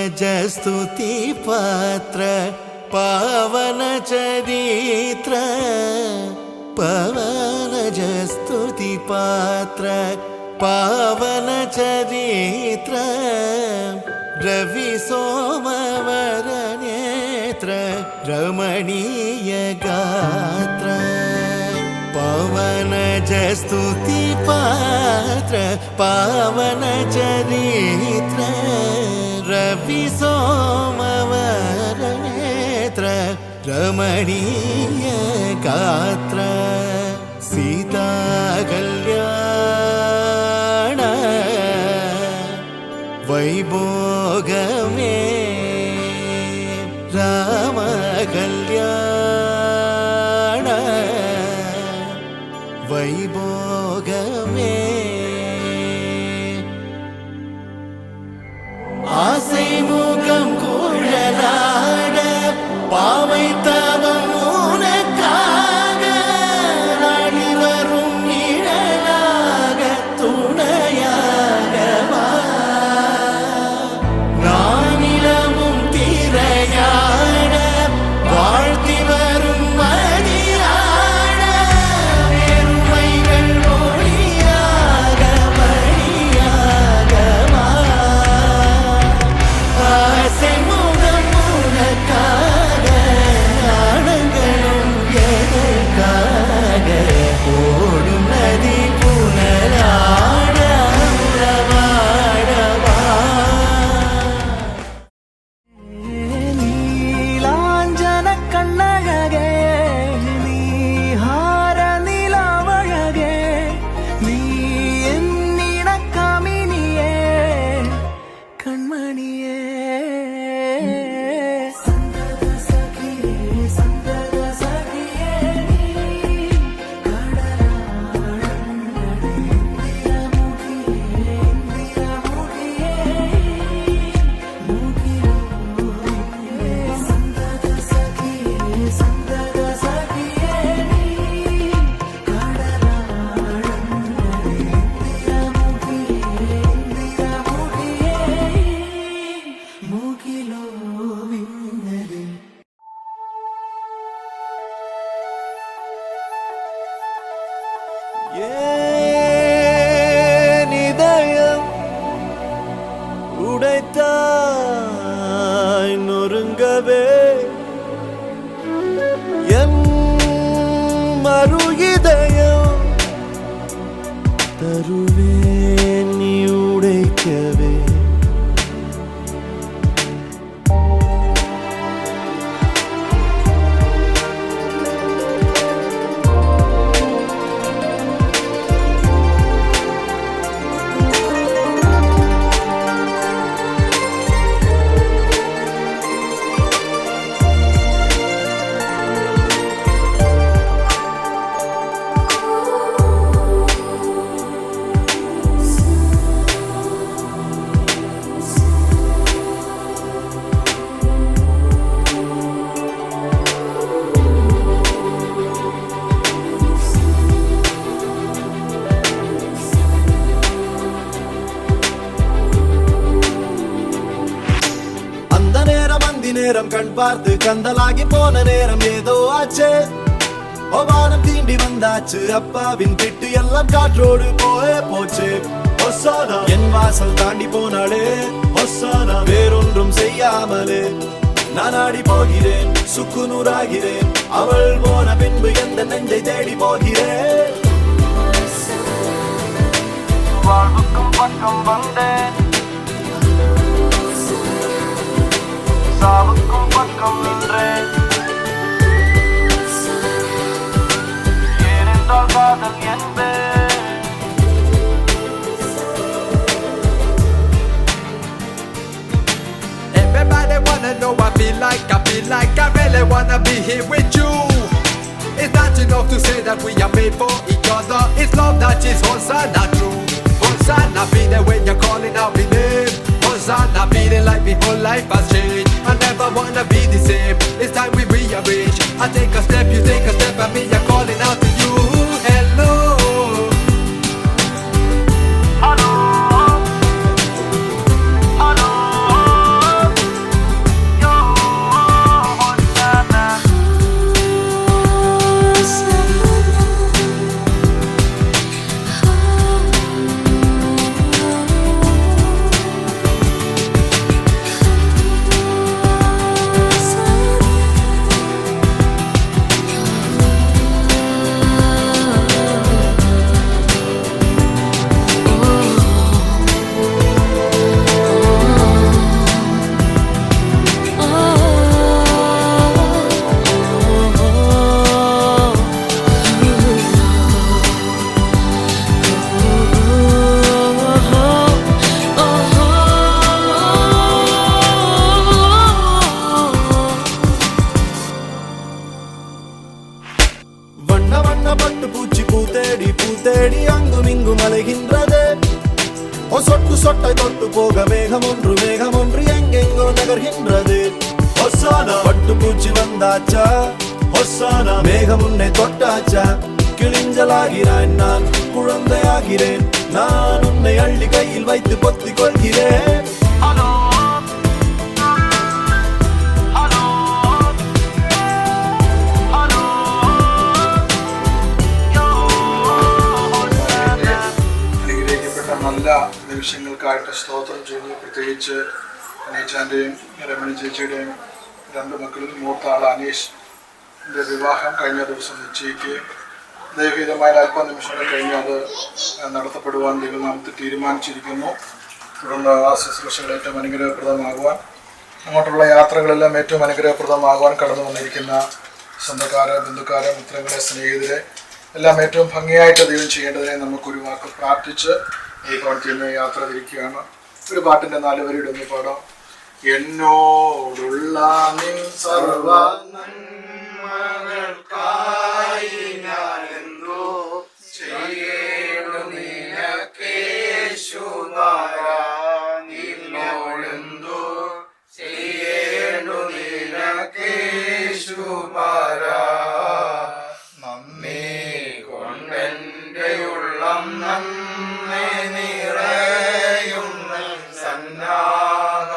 स्तुति पात्र पावन चरित्र पवनज स्तुति पात्र पावन चरित्र रवि सोमवर नेत्र रमणीय गात्र पवनज स्तुति पात्र पावन चरित्र रवि सोमवर नेत्र रमणीय गात्र सीता कल्याण वैभोगमे राम कल्याण वैभोगमे आसै मुகம் குழலாட பாவை தவம் உனக்காக நாடி வரும் நிழலாக துணையாக வா நானிலமும் திரையாட வாழ்த்தி வரும் மதியாட பெருமைகள் மொழியாக வழியாக வா ஆசை முகம் உனக்காக நாணங்களும் எதற்காக ஓடும் நதி புனலாட உறவாடவா நீலாஞ்சன கண்ணழகே நீஹார நிலவழகே நீ என்னின கமினியே கண்மணியே சந்தத சகியே நீ கடலாழந்தடி இந்திரமுகியே முகிலோ சந்தத சகியே நீ கடலாழந்தடி இந்திரமுகியே முகிலோ விண்ணது ஏன் இதயம் உடைத்தாய் நொறுங்கவே என் மறு இதயம் தருவேன் நீ உடைக்கவே அந்த நேரம் அந்தி நேரம் கண் பார்த்து கந்தலாகி போன நேரம் ஏதோ ஆச்சு வானம் தீண்டி வந்தாச்சு அப்பாவின் திட்டு எல்லாம் காற்றோடு போச்சு ஒசானா என் வாசல் தாண்டி போனாளே ஒசானா வேறொன்றும் செய்யாமலே நான் ஆடி போகிறேன் சுக்குநூறாகிறேன் அவள் போன பின்பு எந்த நெஞ்சை தேடி போகிறேன் வாழ்வுக்கும் பக்கம் வந்தேன் சாவுக்கும் பக்கம் நின்றேன் ஏனென்றால் காதல் என்பேன் Everybody wanna know I feel like I really wanna be here with you. It's not enough to say that we are made for each other. It's love that is Hosanna true. Hosanna be there when you're calling out my name. Hosanna feeling like my whole life has changed. I never wanna be the same. It's time we rearrange. I take a step, you take a step, and me I'm calling out to you. Hello. Hello. Hello. மேகமொன்று எங்கெங்கோ நகர்கின்றது. ஹொசானா பட்டுப்பூச்சி வந்தாச்சா, ஹொசானா மேகம் உன்னை தொட்டாச்சா. கிளிஞ்சலாகிறான் நான், குழந்தையாகிறேன் நான், உன்னை அள்ளி கையில் வைத்து பொத்திக் கொள்கிறேன். അനുഗ്രഹിക്കപ്പെട്ട നല്ല നിമിഷങ്ങൾക്കായിട്ട് സ്തോത്രം ചെയ്യുന്നു. പ്രത്യേകിച്ച് അനീച്ചാൻ്റെയും രമണി ചേച്ചിയുടെയും രണ്ട് മക്കളിൽ മൂത്ത ആൾ അനീഷിൻ്റെ വിവാഹം കഴിഞ്ഞ ദിവസം നിശ്ചയിക്കുകയും ദൈവഹിതമായ അല്പനിമിഷങ്ങൾ കഴിഞ്ഞ് അത് നടത്തപ്പെടുവാൻ ദൈവനാമത്തിൽ തീരുമാനിച്ചിരിക്കുന്നു. തുടർന്ന് ആ ശുശ്രൂഷകൾ ഏറ്റവും അനുഗ്രഹപ്രദമാകുവാൻ, അങ്ങോട്ടുള്ള യാത്രകളെല്ലാം ഏറ്റവും അനുഗ്രഹപ്രദമാകുവാൻ കടന്നു വന്നിരിക്കുന്ന സ്വന്തക്കാരെ, ബന്ധുക്കാരെ, മിത്രങ്ങളെ, സ്നേഹിതരെ എല്ലാം ഏറ്റവും ഭംഗിയായിട്ട് ദൈവം ചെയ്യേണ്ടതിനെ നമുക്കൊരു വാക്ക് പ്രാർത്ഥിച്ച് ഈ പ്രവൃത്തിയിൽ നിന്ന് യാത്ര തിരിക്കുകയാണ്. ഒരു പാട്ടിൻ്റെ 4 വരിയുടെ ഒന്ന് പാടാം. എന്നോടുള്ള നിൻ സർവ നന്മകൾക്കായി ഞാനെന്തോ ചെയ്യേണ്ടു നിനക്കേശുനാഥാ, നിന്നോടെന്തോ ചെയ്യേണ്ടു നിനക്കേശുനാഥാ. നന്ദി കൊണ്ടെൻ്റെ ഉള്ളം നന്ദി നിറയുന്ന സന്നാഹമോടെ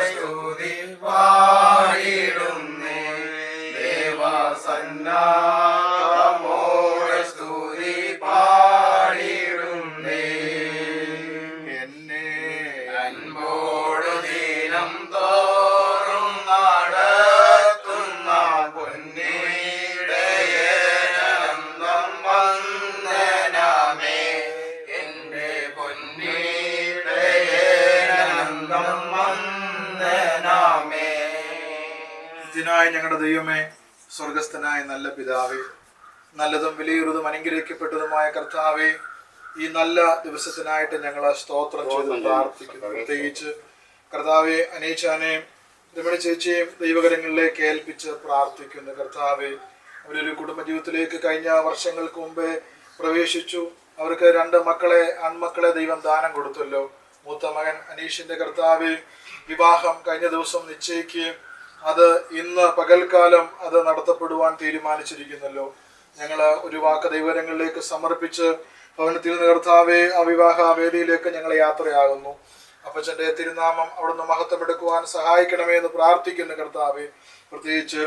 സ്തുതി പാടിടുന്നേ, ദേവസന്നാഹമോടെ സ്തുതി പാടിടുന്നേ. എന്നെ അൻപോട് ദിനം തോറും നടത്തുന്ന പൊന്നിടയനന്ദം വന്ദനമേ, എന്റെ പൊന്നിടയനന്ദം വന്ദനമേ. ഇതിനായി ഞങ്ങളുടെ ദൈവമേ, സ്വർഗസ്ഥനായ നല്ല പിതാവേ, നല്ലതും വിലയേറിയതും അനുഗ്രഹിക്കപ്പെട്ടതുമായ കർത്താവേ, ഈ നല്ല ദിവസത്തിനായിട്ട് ഞങ്ങൾ സ്തോത്രം ചെയ്ത് പ്രാർത്ഥിക്കുന്നു. പ്രത്യേകിച്ച് കർത്താവെ അനീച്ചാനെയും രമണി ചേച്ചിയെയും ദൈവകരങ്ങളിലേക്ക് ഏൽപ്പിച്ച് പ്രാർത്ഥിക്കുന്നു. കർത്താവെ, അവരൊരു കുടുംബജീവിതത്തിലേക്ക് കഴിഞ്ഞ വർഷങ്ങൾക്ക് മുമ്പേ പ്രവേശിച്ചു. അവർക്ക് 2 ആൺമക്കളെ ദൈവം ദാനം കൊടുത്തല്ലോ. മൂത്ത മകൻ അനീഷിന്റെ കർത്താവെ വിവാഹം കഴിഞ്ഞ ദിവസം നിശ്ചയിക്കുകയും അത് ഇന്ന് പകൽക്കാലം അത് നടത്തപ്പെടുവാൻ തീരുമാനിച്ചിരിക്കുന്നല്ലോ. ഞങ്ങൾ ഒരു വാക്ക് ദൈവകരങ്ങളിലേക്ക് സമർപ്പിച്ച് ഭവനത്തിൽ നിന്ന് കർത്താവെ ആ വിവാഹ വേദിയിലേക്ക് ഞങ്ങൾ യാത്രയാകുന്നു. അപ്പച്ചൻ്റെ തിരുനാമം അവിടുന്ന് മഹത്വമെടുക്കുവാൻ സഹായിക്കണമേ എന്ന് പ്രാർത്ഥിക്കുന്നു. കർത്താവെ, പ്രത്യേകിച്ച്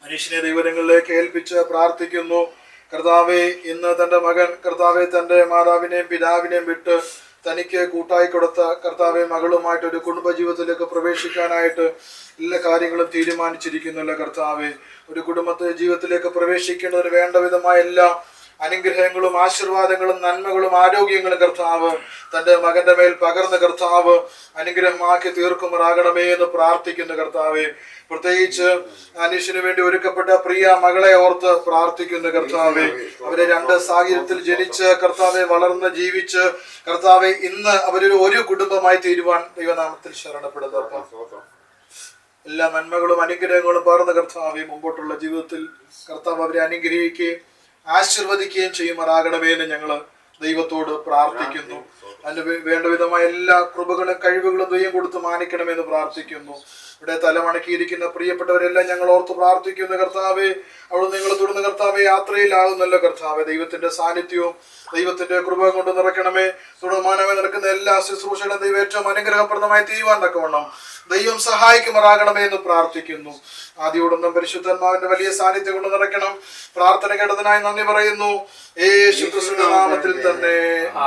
അനീഷിനെ ദൈവകരങ്ങളിലേക്ക് ഏൽപ്പിച്ച് പ്രാർത്ഥിക്കുന്നു. കർത്താവെ, ഇന്ന് തൻ്റെ മകൻ കർത്താവെ തൻ്റെ മാതാവിനെയും പിതാവിനെയും വിട്ട് തനിക്ക് കൂട്ടായി കൊടുത്ത കർത്താവെ മകളുമായിട്ടൊരു കുടുംബജീവിതത്തിലേക്ക് പ്രവേശിക്കാനായിട്ട് എല്ലാ കാര്യങ്ങളും തീരുമാനിച്ചിരിക്കുന്നില്ല. കർത്താവെ, ഒരു കുടുംബത്തെ ജീവിതത്തിലേക്ക് പ്രവേശിക്കേണ്ടതിന് വേണ്ട വിധമായ എല്ലാ അനുഗ്രഹങ്ങളും ആശീർവാദങ്ങളും നന്മകളും ആരോഗ്യങ്ങളും കർത്താവ് തൻ്റെ മകന്റെ മേൽ പകർന്ന് കർത്താവ് അനുഗ്രഹമാക്കി തീർക്കുമാറാകണമേ എന്ന് പ്രാർത്ഥിക്കുന്നു. കർത്താവെ, പ്രത്യേകിച്ച് അനീഷിന് വേണ്ടി ഒരുക്കപ്പെട്ട പ്രിയ മകളെ ഓർത്ത് പ്രാർത്ഥിക്കുന്നു. കർത്താവെ, അവരെ 2 സാഹചര്യത്തിൽ ജനിച്ച് കർത്താവെ വളർന്ന് ജീവിച്ച് കർത്താവെ ഇന്ന് അവരൊരു കുടുംബമായി തീരുവാൻ ദൈവനാമത്തിൽ ശരണപ്പെടുന്നു. എല്ലാ നന്മകളും അനുഗ്രഹങ്ങളും പകർന്ന് കർത്താവെ മുമ്പോട്ടുള്ള ജീവിതത്തിൽ കർത്താവ് അവരെ അനുഗ്രഹിക്കുകയും ആശീർവദിക്കുകയും ചെയ്യുമാറാകണമേ എന്ന് ഞങ്ങൾ ദൈവത്തോട് പ്രാർത്ഥിക്കുന്നു. അതിന് വേണ്ട വിധമായ എല്ലാ കൃപകളും കഴിവുകളും ദൈവം കൊടുത്ത് മാനിക്കണമെന്ന് പ്രാർത്ഥിക്കുന്നു. ഇവിടെ തലമണക്കിയിരിക്കുന്ന പ്രിയപ്പെട്ടവരെല്ലാം ഞങ്ങൾ ഓർത്ത് പ്രാർത്ഥിക്കുന്നു. കർത്താവെ, അവിടെ നിങ്ങൾ തുടർന്ന് കർത്താവെ യാത്രയിലാകുന്നല്ലോ. കർത്താവെ, ദൈവത്തിന്റെ സാന്നിധ്യവും ദൈവത്തിന്റെ കൃപ കൊണ്ട് നിറയ്ക്കണമേ. തുടർമാനമേ നടക്കുന്ന എല്ലാ ശുശ്രൂഷകളും ദൈവം ഏറ്റവും അനുഗ്രഹപ്രദമായി തീരുവാൻ തക്കവണ്ണം ദൈവം സഹായിക്കുമാറാകണമേ എന്ന് പ്രാർത്ഥിക്കുന്നു. ആദ്യോടൊന്നും പരിശുദ്ധാത്മാവിന്റെ വലിയ സാന്നിധ്യം കൊണ്ട് നിറയ്ക്കണം. പ്രാർത്ഥന കേട്ടതിനായി നന്ദി പറയുന്നു. യേശുക്രിസ്തുവിന്റെ നാമത്തിൽ തന്നെ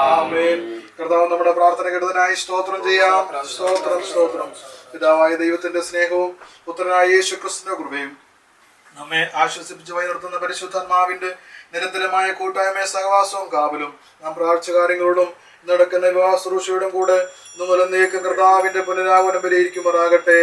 ആമേൻ. കർത്താവ് നമ്മുടെ പ്രാർത്ഥന കേട്ടതിനായി സ്തോത്രം ചെയ്യാം. സ്തോത്രം, സ്തോത്രം. പിതാവായ ദൈവത്തിന്റെ സ്നേഹവും പുത്രനായ യേശുക്രിസ്തുവിന്റെ കൃപയും നമ്മെ ആശ്വസിപ്പിച്ച് വഴി നിർത്തുന്ന പരിശുദ്ധാത്മാവിന്റെ നിരന്തരമായ കൂട്ടായ്മ സഹവാസവും കാവലും നാം പ്രാർത്ഥിച്ച കാര്യങ്ങളോടും നടക്കുന്ന വിവാഹ ശുശ്രൂഷയോടും കൂടെ മുതലേക്കും കർത്താവിന്റെ പുനരാഗമനം വരെ ഇരിക്കുമാറാകട്ടെ.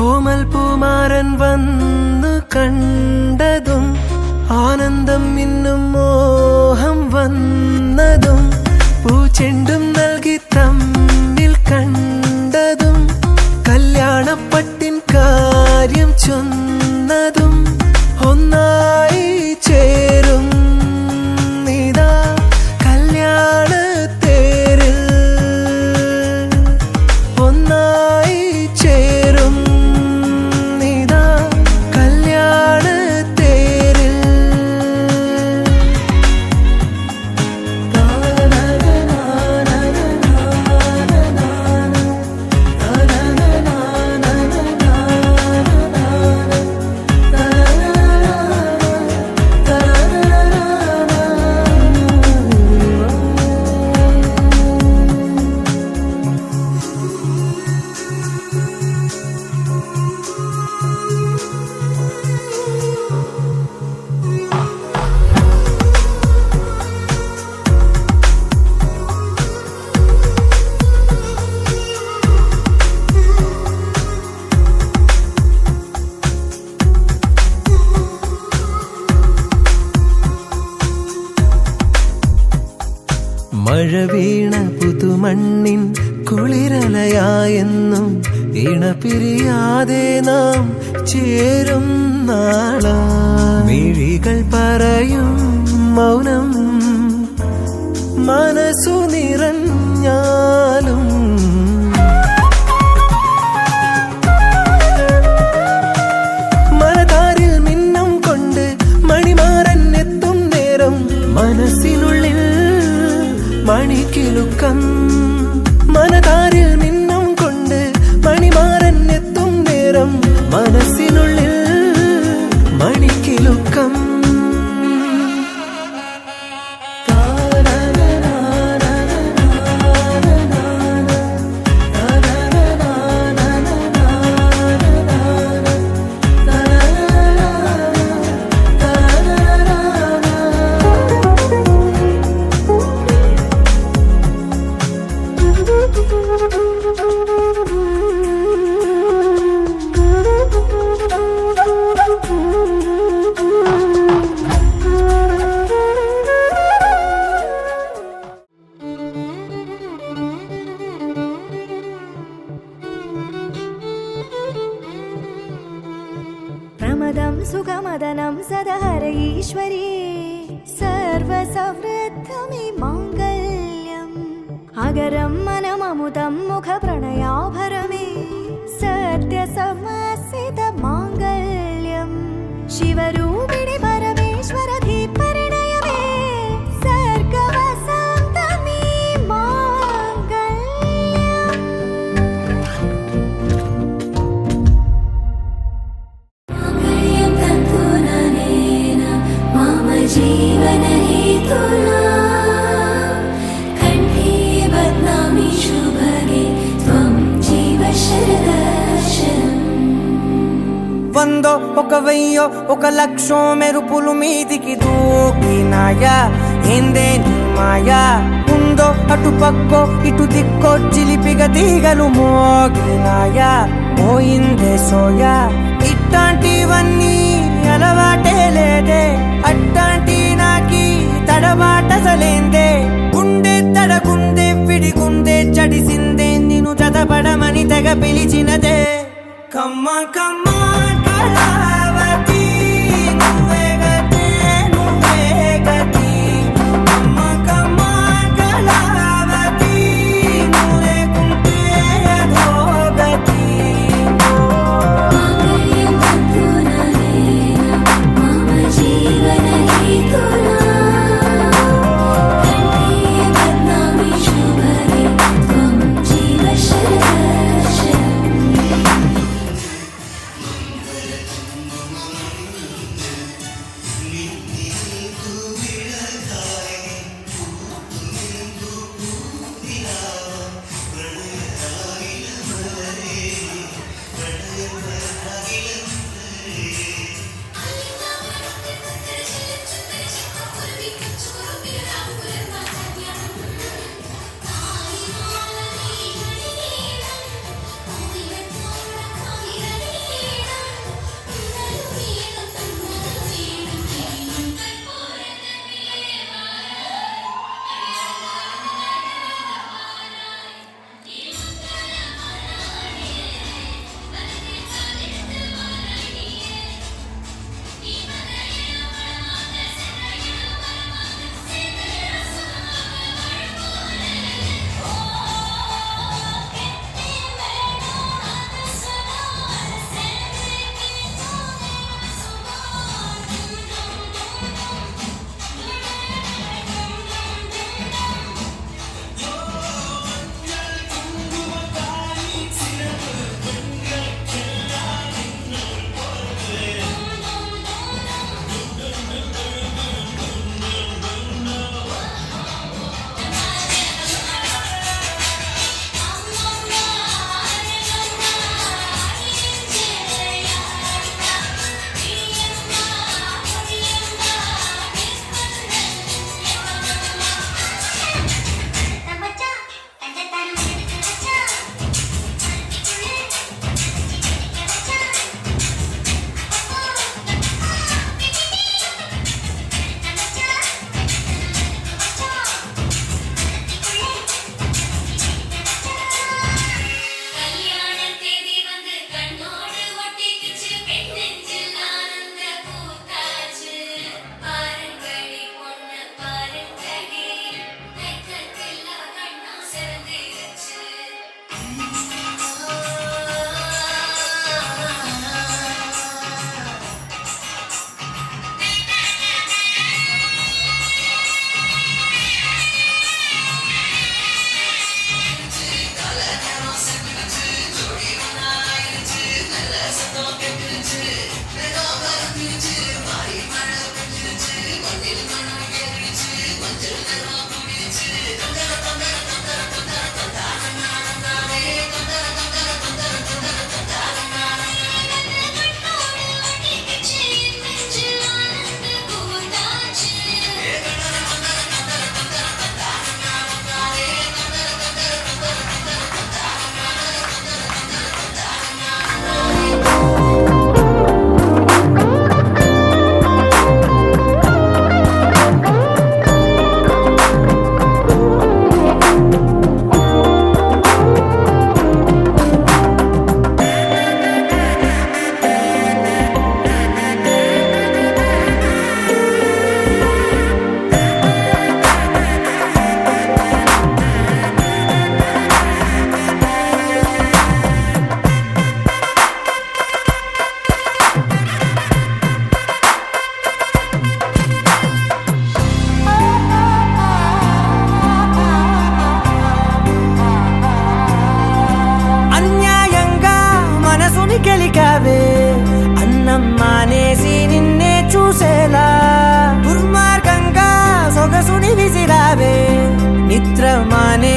ഓമൽ പൂമാരൻ വന്നു കണ്ടതും ആനന്ദം ഇന്നും മോഹം വന്നതും പൂച്ചെണ്ടും നൽകി തമ്മിൽ കണ്ടതും കല്യാണപ്പട്ടിൻ കാര്യം ചൊന്നതും ഒന്നായി ചേരും നീതാ കല്യാണത്തേരിൽ ഒന്നായി ചേരും നീതാ കല്യാണത്തേരിൽ മഴ വീണ പുതുമണ്ണിൻ കുളിരലയായെന്നും ഇണപിരിയാതെ നാം ചേരും നാളാ മിഴികൾ പറയും മൗനം മനസ്സു നിറഞ്ഞാലും മനതാരിൽ മിന്നം കൊണ്ട് മണിമാരൻ എത്തും നേരം മനസ്സിനുള്ളിൽ മണിക്കിലുക്കം മനതാരിൽ മിന്നം കൊണ്ട് മണിമാരൻ എത്തും നേരം മനസ്സിനുള്ളിൽ മണിക്കിലുക്കം प्रमदं सुगमदनं सदहर ईश्वरी सर्वसमृद्धमे माङ्गल्यम् अगरं मनममुदं मुखप्रणयाभरमे सत्यसमसित माङ्गल्यम् शिवरूपिणि परमेश्वरधि परिणयमे सर्गवसन्तमे माङ्गल्यम् जीवनहेतुना कण्ठे बध्नामि शुभगे त्वं जीव शरदर्शनम् వందో ఒక వెయ్యో ఒక లక్షో మెరుపులు మీదికి దూకినాయా ఏందే నీ మాయా ఉందో అటు పక్కో ఇటు దిక్కో చిలిపిగా తీగలు మోగినాయా పోయిందే సోయా ఇట్లాంటివన్నీ అలవాటే లేదే అట్లాంటి నాకి తడబాటసలేందే గుండె తడగుందే విడిగుందే చడిసిందే నిన్ను చదపడమని తెగ పిలిచినదే కమ్మ కమ్మ కళావతి నువ్వే గతి నువ్వే గతి కమ్మ కమ్మ కళావతి నువ్వు లేకుంటే అదో గతి जीवनहेतुना कण्ठे बध्नामि शुभगे त्वं जीव शरदर्शनम्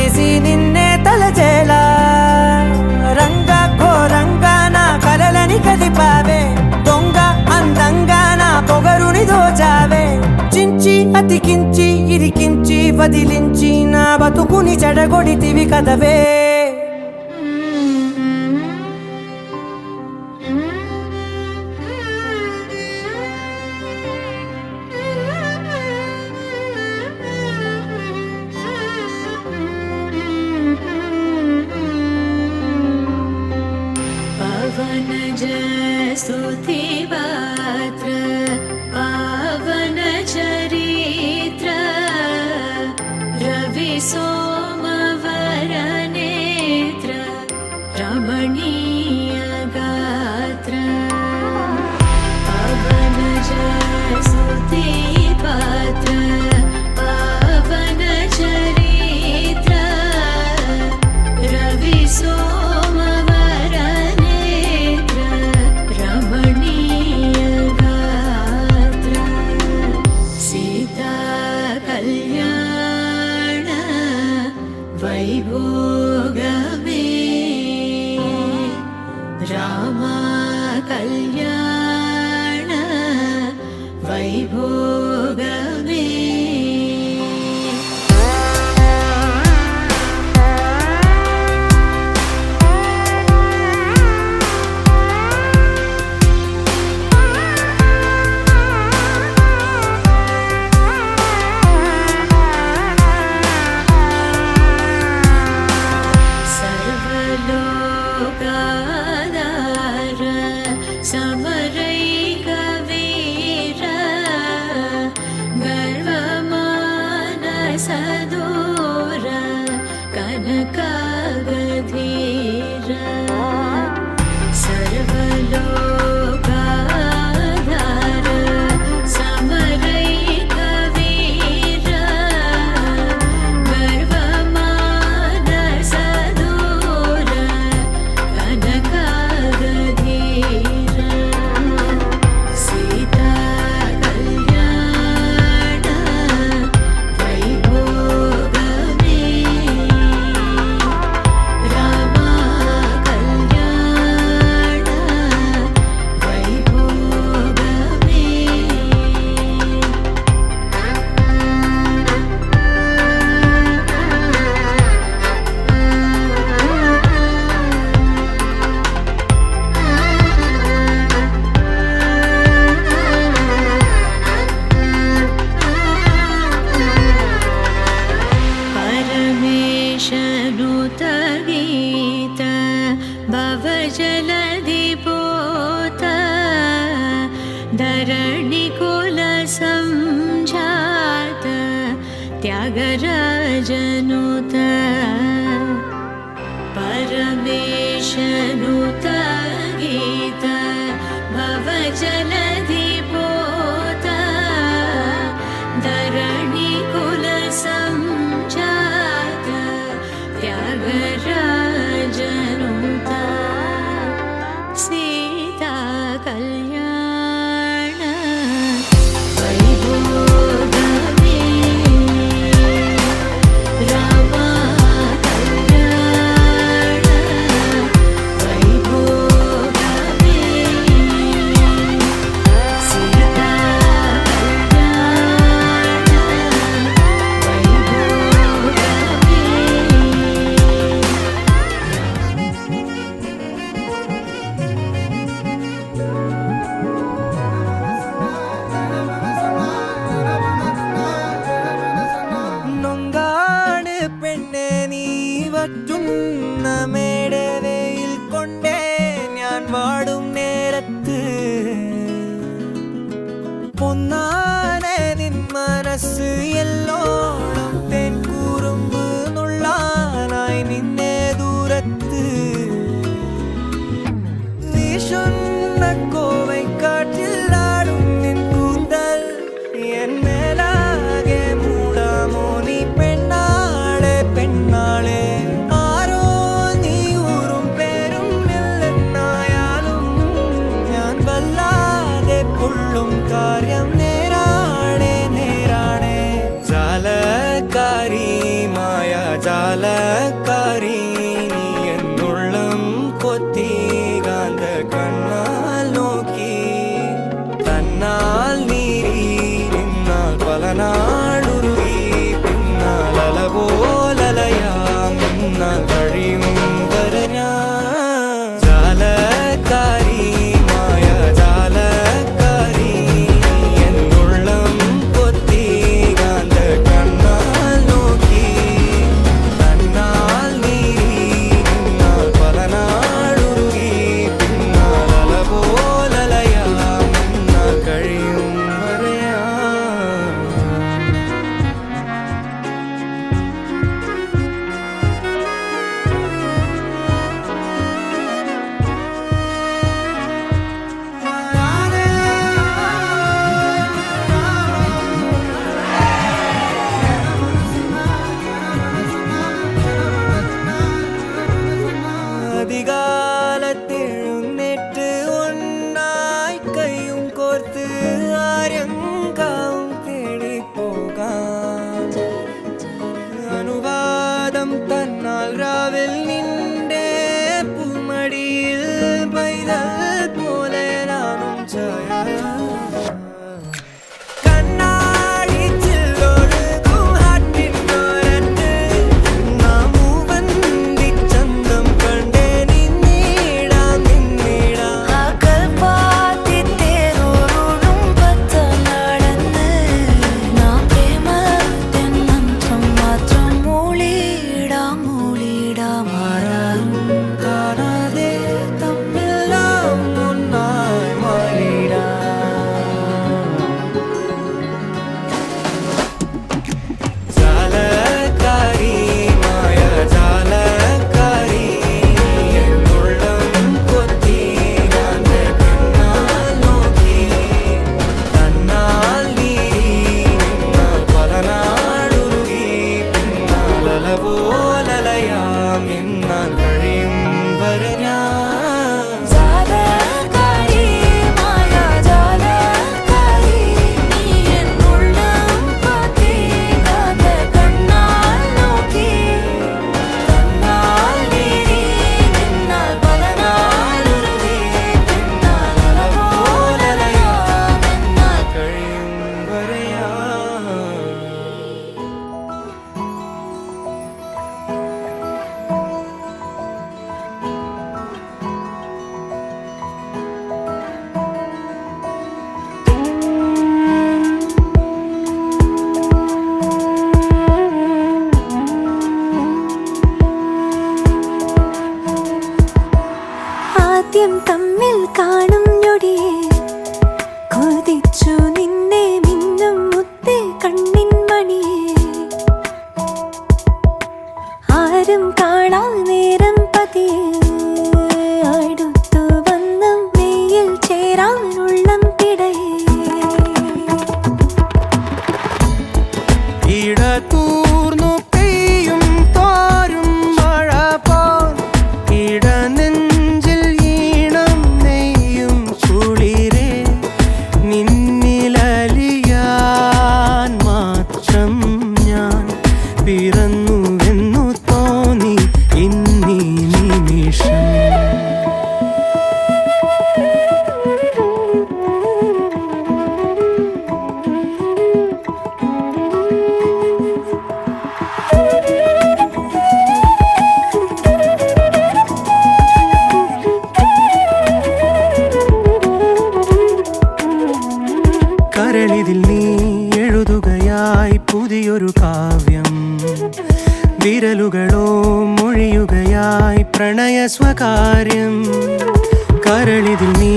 చేసి నిన్నే తలచేలా రంగా ఘోరంగా నా కలలని కదిపావే దొంగ అందంగా నా పొగరుని దోచావే చించి అతికించి ఇరికించి వదిలించి నా బతుకుని చెడగొడితివి కదవే पवन स्तुति पात्र पावन चरित्र रवि सोमवर नेत्र रमणीय गात्र पवन स्तुति पात्र पावन चरित्र रवि सोमवर नेत्र रमणीय गात्र सीता कल्याण वैभोगमे रामा कल्याण वैभोगमे सर्वलोकाधार समरैकवीर गर्वमानसदूर कनकागधीर सर्वलोकाधार समरैकवीर गर्वमानसदूर कनकागधीर सीता कल्याण वैभोगमे रामा कल्याण वैभोगमे परमेशनुत गीत भवजलधिपोत धरणिकुल संजात त्यागराजनुत परमेशनुत गीत भवजलधिपोत धरणिकुल संजात त्यागराजनुत सीता कल्याण वैभोगमे रामा कल्याण वैभोगमे அதிகாலத்தெழுന്നேற்று ஒன்னாய் கையும் கோர்த்து ஆரியங்காவும் தேடி போகாம் அனுவாதம் தன்னால் ராவில் நின்றே பூமடியில் பைதல் போல நானும் ஜய തമ്മിൽ കാണും ഞൊടിയെ കൊതിച്ചു നിന്നെ മിന്നും മുത്തേ കണ്ണിൻ മണിയെ ആരും കാണാ നേരം പതിയെ അടുത്തു വന്ന് മെയ്യിൽ ചേരാൻ ഉള്ളം പിടയെ ഇടതൂർന്നു പെയ്യും തോരും മഴ പോൽ ഇടനെഞ്ചിൽ ഈണം നെയ്യും കുളിരേ നിന്നിലലിയാൻ മാത്രം ഞാൻ പിറന്നുവെന്നു തോന്നി ഇന്നീ നിമിഷം കരളിതിൽ നീ എഴുതുകയായി പുതിയൊരു കാവ്യം വിരലുകളോ മൊഴിയുകയായി പ്രണയ സ്വകാര്യം കരളിതിൽ നീ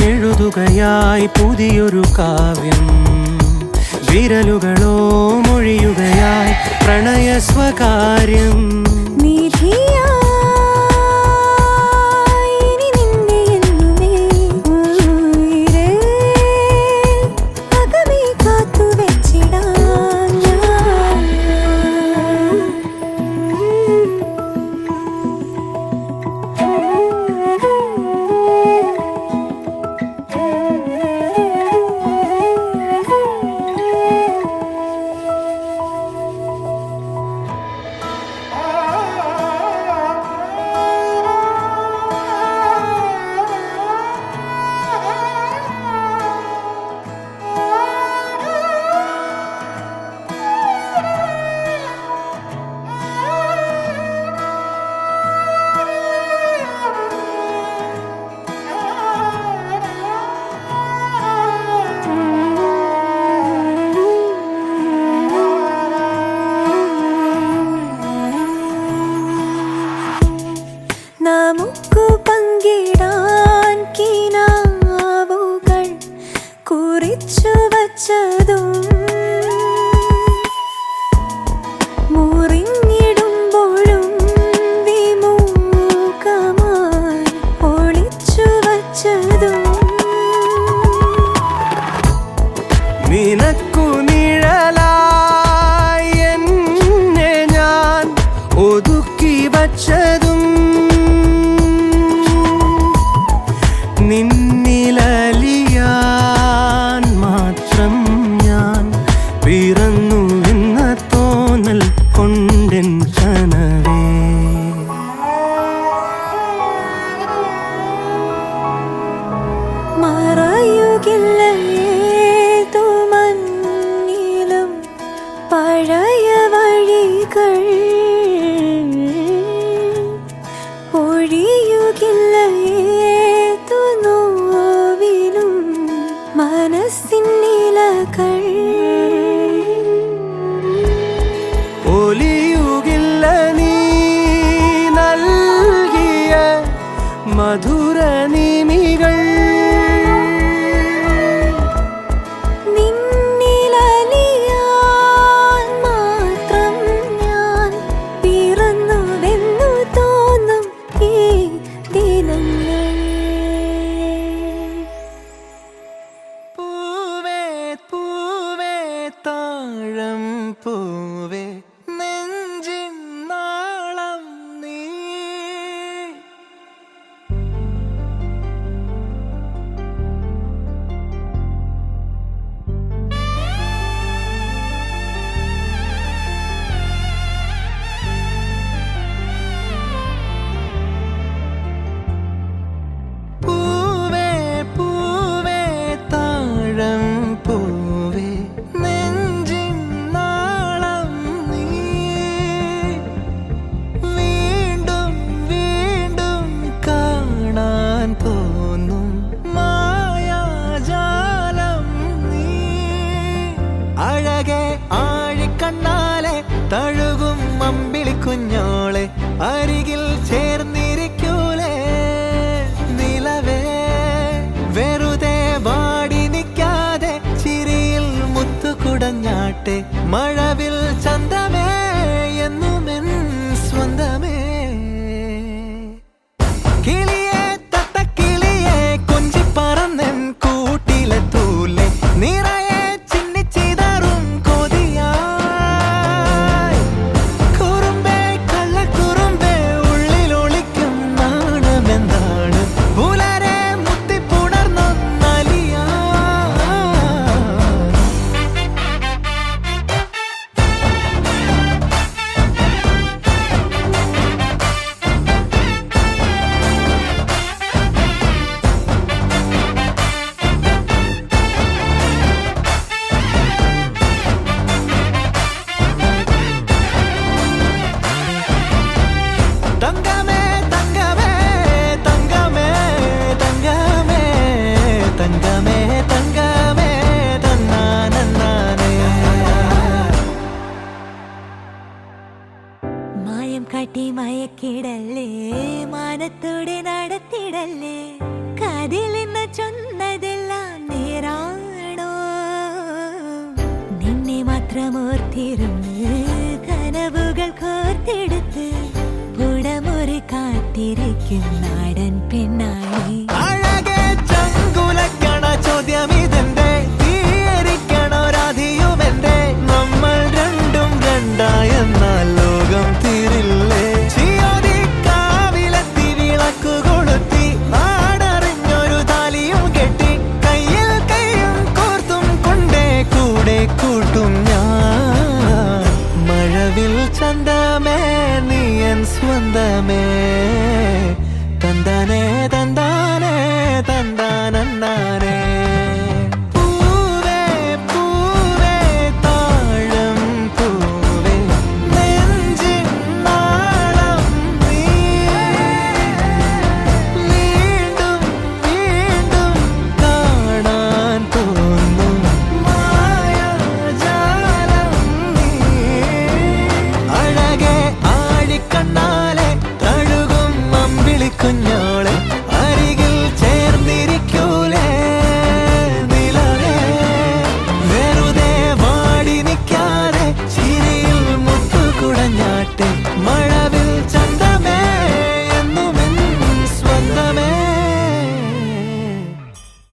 എഴുതുകയായി പുതിയൊരു കാവ്യം വിരലുകളോ മൊഴിയുകയായി പ്രണയ സ്വകാര്യം നമുക്കു പങ്കിടാൻ കിനാവുകൾ കുറിച്ചു വച്ചതും മുറിഞ്ഞിടുമ്പോഴും വിമുഖമായി ഒളിച്ചു വച്ചതും നിനക്കു നിഴലായി എന്നെ ഞാൻ ഒതുക്കി വച്ചതും ദിനങ്ങൾ. പൂവേ പൂവേ താഴം പൂവേ നെഞ്ചിൻ നാളം നീ. പൂവേ പൂവേ താഴം പൂവേ നെഞ്ചിൻ നാളം നീ. വീണ്ടും വീണ്ടും കാണാൻ തോന്നും മായാജാലം നീ. അഴകെ ആഴിക്കണ്ണാലെ തഴുകും അമ്പിളി കുഞ്ഞോളെ അരികിൽ ചേർന്നിരിക്കൂലേ നിലവേ. വെറുതെ വാടി നിൽക്കാതെ ചിരിയിൽ മുത്തുകുടഞ്ഞാട്ടെ മഴവിൽ ചന്തമേ എന്നുമെൻ സ്വന്തമേ. കിളിയെ തത്തക്കിളിയെ കൊഞ്ചി പറന്നെൻ കൂട്ടിലെ തൂലെ നിറയെ ചിന്നിച്ചിതറും കൊതിയായി. കുറുമ്പേ കള്ളക്കുറുമ്പേ ഉള്ളിലൊളിക്കും നാണമെന്താണ് പുലരെ മുത്തിപ്പുണർന്നൊന്നലിയാ. തങ്കമേ തങ്കമേ തങ്കമേ തങ്കമേ തങ്കമേ തങ്കമേ തന്നാനേ. മായം കാട്ടി മയക്കിടല്ലേ, മാനത്തോടെ നടത്തിടല്ലേ, കാതിലെന്ന് ചൊന്നതെല്ലാം നേരാണോ? നിന്നെ മാത്രം ഓർത്തിരുന്ന് കനവുകൾ കോർത്തെടുത്ത് പുടമുറി കാത്തിരിക്കും നാടൻ പെണ്ണായി. അഴകെ ചങ്കുലക്കണ ചോദ്യമിതെന്റെ, തീയരിക്കണ രാധിയുമെന്റെ, നമ്മൾ രണ്ടും രണ്ടായെന്ന്